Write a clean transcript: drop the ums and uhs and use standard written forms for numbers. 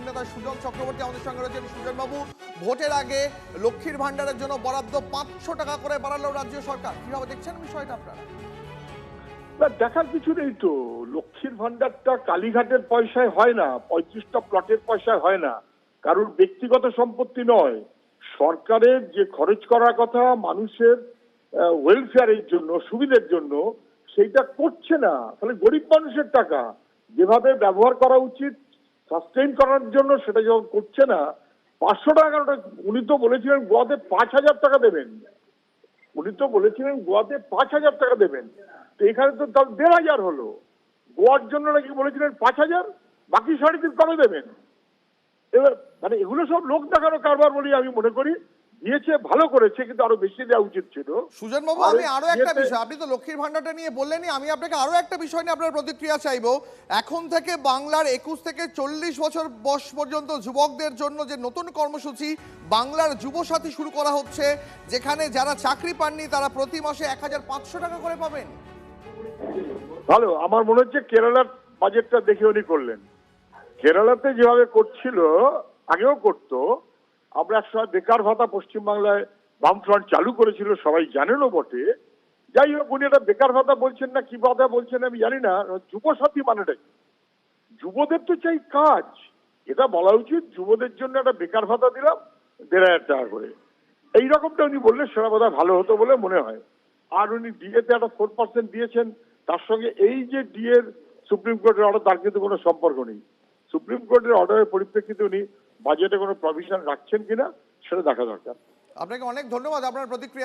নেতা সুজন চক্রবর্তী আমাদের সঙ্গে রয়েছেন। সুজন বাবু, ভোটের আগে লক্ষ্মীর ভান্ডারের জন্য বরাদ্দ 500 টাকা করে বাড়ালো রাজ্য সরকার, কিভাবে দেখছেন বিষয়টা আপনারা? না, দেখার কিছু নেই তো। লক্ষ্মীর ভান্ডারটা কালীঘাটের পয়সায় হয় না, 35টা প্লটের পয়সায় হয় না, কারোর ব্যক্তিগত সম্পত্তি নয়। সরকারের যে খরচ করার কথা মানুষের ওয়েলফেয়ারের জন্য, সুবিধের জন্য, সেইটা করছে না। তাহলে গরিব মানুষের টাকা যেভাবে ব্যবহার করা উচিত সাস্টেইন করার জন্য সেটা যখন করছে না, 500 টাকা, উনি তো বলেছিলেন গোয়াতে 5,000 টাকা দেবেন। উনি তো বলেছিলেন গোয়াতে 5,000 টাকা দেবেন, তো এখানে তো তার 1,500 হলো। গোয়ার জন্য নাকি বলেছিলেন 5,000, বাকি 3.5 কবে দেবেন? এবার মানে এগুলো সব লোক দেখানো কারবার বলি আমি মনে করি। দিয়েছে, ভালো করেছে, কিন্তু আরো বেশি দেওয়া উচিত ছিল। সুজন বাবু, আর আমি আরো একটা ইয়েতে- বিষয়, আপনি তো লক্ষ্মীর ভান্ডারটা নিয়ে বললেনই, আমি আপনাকে আরো একটা বিষয় নিয়ে আপনার প্রতিক্রিয়া চাইবো। এখন থেকে বাংলার 21 থেকে 40 বছর বয়স পর্যন্ত যুবকদের জন্য যে নতুন কর্মসূচি বাংলার যুবসাথী শুরু করা হচ্ছে, যেখানে যারা চাকরি পাননি তারা প্রতি মাসে 1,500 টাকা করে পাবেন। ভালো, আমার মনে হচ্ছে কেরালার বাজেটটা দেখে উনি করলেন। কেরালাতে যেভাবে করছিল, আগেও করতো। আমরা একসময় বেকার ভাতা পশ্চিমবাংলায় বামফ্রন্ট চালু করেছিল, সবাই জানেনও বটে। যাই হোক, উনি এটা বেকার ভাতা বলছেন না কি ভাতা বলছেন আমি জানি না। যুবসাথী মানেটা কি? যুবদের তো চাই কাজ। এটা বলা উচিত যুবদের জন্য একটা বেকার ভাতা দিলাম 1,500 টাকা করে। এই রকমটা উনি বললে সেটা বোধহয় ভালো হতো বলে মনে হয়। আর উনি ডিএতে একটা 4% দিয়েছেন, তার সঙ্গে এই যে ডিএর সুপ্রিম কোর্টের অর্ডার, তার কিন্তু কোনো সম্পর্ক নেই। সুপ্রিম কোর্টের অর্ডারের পরিপ্রেক্ষিতে উনি বাজেটে কোনো প্রভিশন রাখছেন কিনা সেটা দেখা দরকার। আপনাকে অনেক ধন্যবাদ আপনার প্রতিক্রিয়া।